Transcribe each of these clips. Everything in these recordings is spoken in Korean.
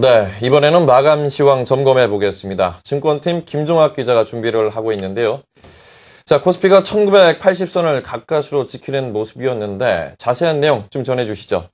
네, 이번에는 마감 시황 점검해 보겠습니다. 증권팀 김종학 기자가 준비를 하고 있는데요. 자, 코스피가 1980선을 가까스로 지키는 모습이었는데 자세한 내용 좀 전해주시죠.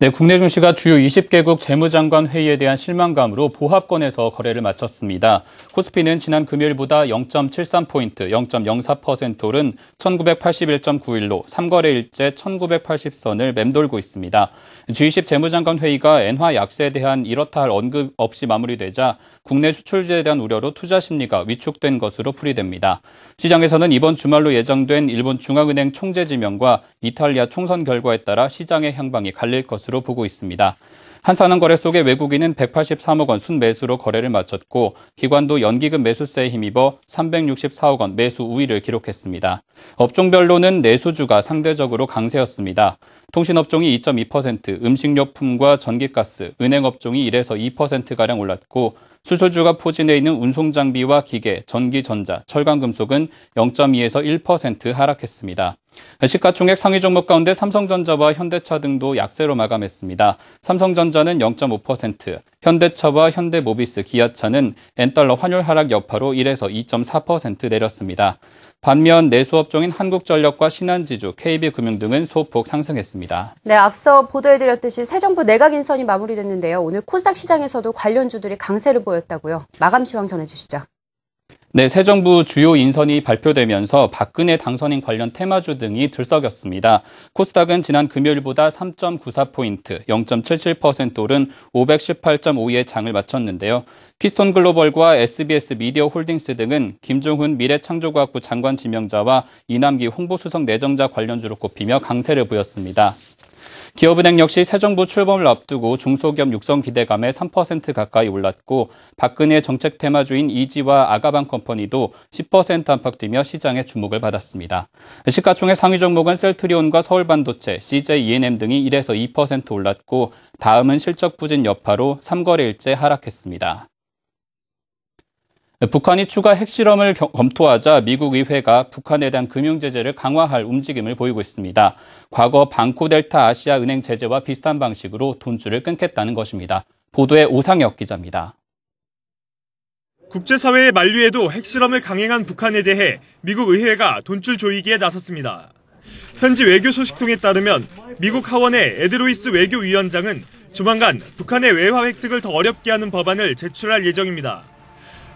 네, 국내 증시가 주요 20개국 재무장관 회의에 대한 실망감으로 보합권에서 거래를 마쳤습니다. 코스피는 지난 금요일보다 0.73포인트, 0.04% 오른 1981.91로 3거래일째 1980선을 맴돌고 있습니다. G20 재무장관 회의가 엔화 약세에 대한 이렇다 할 언급 없이 마무리되자 국내 수출주에 대한 우려로 투자 심리가 위축된 것으로 풀이됩니다. 시장에서는 이번 주말로 예정된 일본 중앙은행 총재 지명과 이탈리아 총선 결과에 따라 시장의 향방이 갈릴 것으로 보고 있습니다. 한산한 거래 속에 외국인은 183억 원 순매수로 거래를 마쳤고 기관도 연기금 매수세에 힘입어 364억 원 매수 우위를 기록했습니다. 업종별로는 내수주가 상대적으로 강세였습니다. 통신업종이 2.2%, 음식료품과 전기가스, 은행업종이 1에서 2%가량 올랐고 수출주가 포진해 있는 운송장비와 기계, 전기전자, 철강금속은 0.2에서 1% 하락했습니다. 시가총액 상위 종목 가운데 삼성전자와 현대차 등도 약세로 마감했습니다. 삼성전자는 0.5%, 현대차와 현대모비스, 기아차는 엔달러 환율 하락 여파로 1에서 2.4% 내렸습니다. 반면 내수업종인 한국전력과 신한지주, KB금융 등은 소폭 상승했습니다. 네, 앞서 보도해드렸듯이 새 정부 내각 인선이 마무리됐는데요. 오늘 코스닥 시장에서도 관련주들이 강세를 보였다고요. 마감 시황 전해주시죠. 네, 새 정부 주요 인선이 발표되면서 박근혜 당선인 관련 테마주 등이 들썩였습니다. 코스닥은 지난 금요일보다 3.94포인트, 0.77% 오른 518.52의 장을 마쳤는데요. 키스톤 글로벌과 SBS 미디어 홀딩스 등은 김종훈 미래창조과학부 장관 지명자와 이남기 홍보수석 내정자 관련주로 꼽히며 강세를 보였습니다. 기업은행 역시 새 정부 출범을 앞두고 중소기업 육성 기대감에 3% 가까이 올랐고 박근혜 정책 테마주인 이지와 아가방컴퍼니도 10% 안팎 뛰며 시장의 주목을 받았습니다. 시가총액 상위 종목은 셀트리온과 서울반도체, CJ E&M 등이 1에서 2% 올랐고 다음은 실적 부진 여파로 3거래일째 하락했습니다. 북한이 추가 핵실험을 검토하자 미국 의회가 북한에 대한 금융제재를 강화할 움직임을 보이고 있습니다. 과거 방코델타 아시아 은행 제재와 비슷한 방식으로 돈줄을 끊겠다는 것입니다. 보도에 오상혁 기자입니다. 국제사회의 만류에도 핵실험을 강행한 북한에 대해 미국 의회가 돈줄 조이기에 나섰습니다. 현지 외교 소식통에 따르면 미국 하원의 에드로이스 외교위원장은 조만간 북한의 외화 획득을 더 어렵게 하는 법안을 제출할 예정입니다.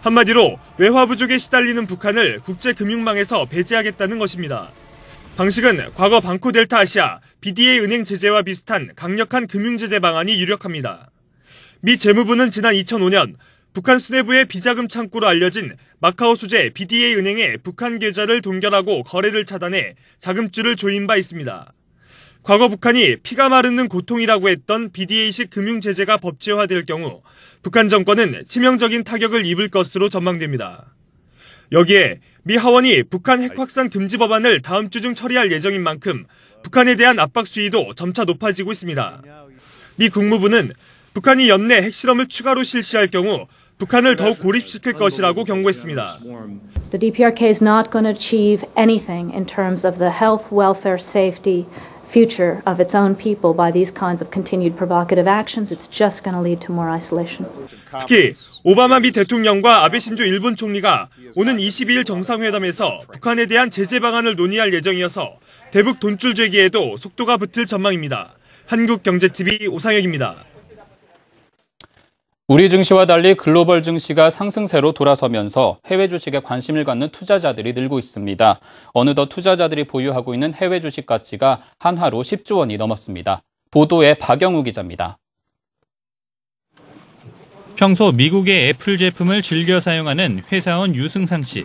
한마디로 외화 부족에 시달리는 북한을 국제금융망에서 배제하겠다는 것입니다. 방식은 과거 방코델타 아시아, BDA 은행 제재와 비슷한 강력한 금융제재 방안이 유력합니다. 미 재무부는 지난 2005년 북한 수뇌부의 비자금 창구로 알려진 마카오 소재 BDA 은행의 북한 계좌를 동결하고 거래를 차단해 자금줄을 조인 바 있습니다. 과거 북한이 피가 마르는 고통이라고 했던 BDA식 금융제재가 법제화될 경우 북한 정권은 치명적인 타격을 입을 것으로 전망됩니다. 여기에 미 하원이 북한 핵 확산 금지 법안을 다음 주 중 처리할 예정인 만큼 북한에 대한 압박 수위도 점차 높아지고 있습니다. 미 국무부는 북한이 연내 핵실험을 추가로 실시할 경우 북한을 더욱 고립시킬 것이라고 경고했습니다. The DPRK is not going to achieve anything in terms of the health, welfare, safety, future of its own people by these kinds of continued provocative actions. It's just going to lead to more isolation. 특히 오바마 미 대통령과 아베 신조 일본 총리가 오는 22일 정상회담에서 북한에 대한 제재 방안을 논의할 예정이어서 대북 돈줄 제기에도 속도가 붙을 전망입니다. 한국경제TV 오상혁입니다. 우리 증시와 달리 글로벌 증시가 상승세로 돌아서면서 해외 주식에 관심을 갖는 투자자들이 늘고 있습니다. 어느덧 투자자들이 보유하고 있는 해외 주식 가치가 한화로 10조 원이 넘었습니다. 보도에 박영우 기자입니다. 평소 미국의 애플 제품을 즐겨 사용하는 회사원 유승상 씨.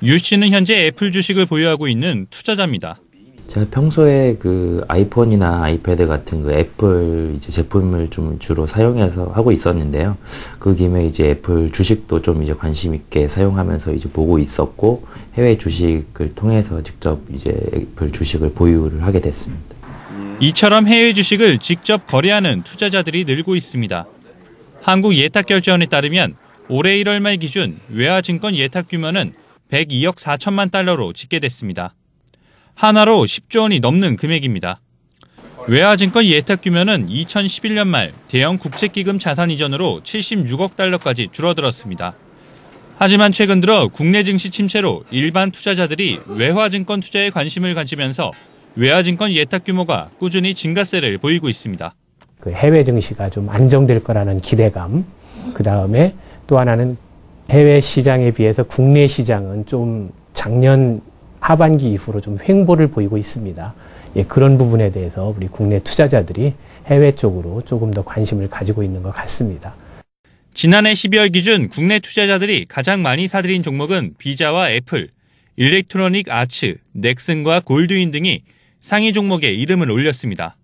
유 씨는 현재 애플 주식을 보유하고 있는 투자자입니다. 제가 평소에 그 아이폰이나 아이패드 같은 그 애플 이제 제품을 좀 주로 사용해서 하고 있었는데요. 그 김에 이제 애플 주식도 좀 이제 관심 있게 사용하면서 이제 보고 있었고 해외 주식을 통해서 직접 이제 애플 주식을 보유를 하게 됐습니다. 이처럼 해외 주식을 직접 거래하는 투자자들이 늘고 있습니다. 한국예탁결제원에 따르면 올해 1월 말 기준 외화증권 예탁 규모는 102억 4천만 달러로 집계됐습니다. 하나로 10조 원이 넘는 금액입니다. 외화증권 예탁 규모는 2011년 말 대형 국책기금 자산 이전으로 76억 달러까지 줄어들었습니다. 하지만 최근 들어 국내 증시 침체로 일반 투자자들이 외화증권 투자에 관심을 가지면서 외화증권 예탁 규모가 꾸준히 증가세를 보이고 있습니다. 그 해외 증시가 좀 안정될 거라는 기대감, 그 다음에 또 하나는 해외 시장에 비해서 국내 시장은 좀 작년 하반기 이후로 좀 횡보를 보이고 있습니다. 예, 그런 부분에 대해서 우리 국내 투자자들이 해외 쪽으로 조금 더 관심을 가지고 있는 것 같습니다. 지난해 12월 기준 국내 투자자들이 가장 많이 사들인 종목은 비자와 애플, 일렉트로닉 아츠, 넥슨과 골드윈 등이 상위 종목에 이름을 올렸습니다.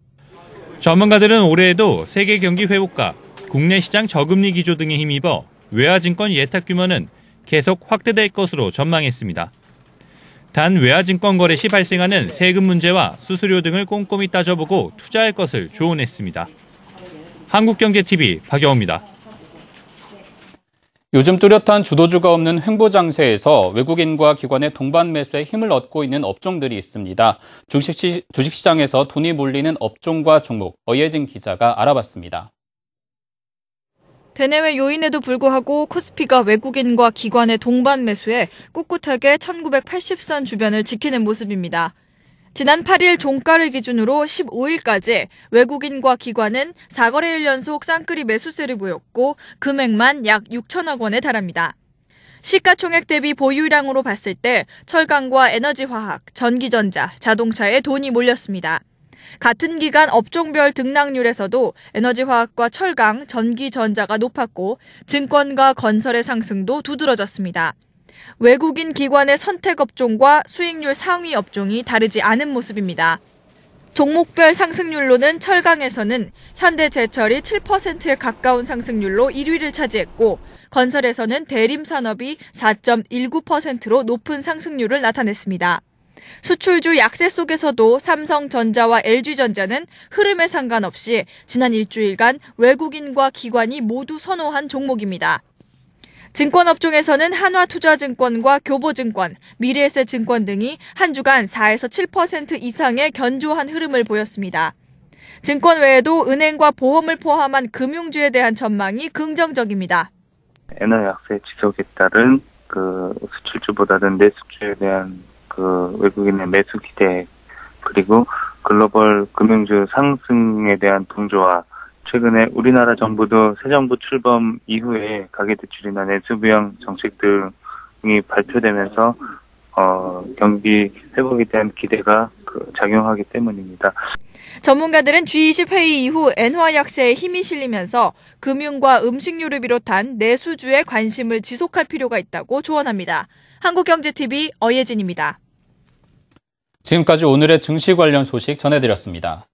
전문가들은 올해에도 세계 경기 회복과 국내 시장 저금리 기조 등에 힘입어 외화증권 예탁 규모는 계속 확대될 것으로 전망했습니다. 단 외화증권 거래 시 발생하는 세금 문제와 수수료 등을 꼼꼼히 따져보고 투자할 것을 조언했습니다. 한국경제TV 박영호입니다. 요즘 뚜렷한 주도주가 없는 횡보장세에서 외국인과 기관의 동반 매수에 힘을 얻고 있는 업종들이 있습니다. 주식시장에서 돈이 몰리는 업종과 종목, 어예진 기자가 알아봤습니다. 대내외 요인에도 불구하고 코스피가 외국인과 기관의 동반 매수에 꿋꿋하게 1980선 주변을 지키는 모습입니다. 지난 8일 종가를 기준으로 15일까지 외국인과 기관은 4거래일 연속 쌍끌이 매수세를 보였고 금액만 약 6천억 원에 달합니다. 시가총액 대비 보유량으로 봤을 때 철강과 에너지화학, 전기전자, 자동차에 돈이 몰렸습니다. 같은 기간 업종별 등락률에서도 에너지화학과 철강, 전기전자가 높았고 증권과 건설의 상승도 두드러졌습니다. 외국인 기관의 선택 업종과 수익률 상위 업종이 다르지 않은 모습입니다. 종목별 상승률로는 철강에서는 현대제철이 7%에 가까운 상승률로 1위를 차지했고 건설에서는 대림산업이 4.19%로 높은 상승률을 나타냈습니다. 수출주 약세 속에서도 삼성전자와 LG전자는 흐름에 상관없이 지난 일주일간 외국인과 기관이 모두 선호한 종목입니다. 증권업종에서는 한화투자증권과 교보증권, 미래에셋증권 등이 한 주간 4에서 7% 이상의 견조한 흐름을 보였습니다. 증권 외에도 은행과 보험을 포함한 금융주에 대한 전망이 긍정적입니다. 엔화 약세 지속에 따른 수출주보다는 내수주에 대한 외국인의 매수 기대, 그리고 글로벌 금융주 상승에 대한 동조와 최근에 우리나라 정부도 새 정부 출범 이후에 가계대출이나 내수부양 정책 등이 발표되면서 경기 회복에 대한 기대가 작용하기 때문입니다. 전문가들은 G20 회의 이후 엔화 약세에 힘이 실리면서 금융과 음식료를 비롯한 내수주에 관심을 지속할 필요가 있다고 조언합니다. 한국경제TV 어예진입니다. 지금까지 오늘의 증시 관련 소식 전해드렸습니다.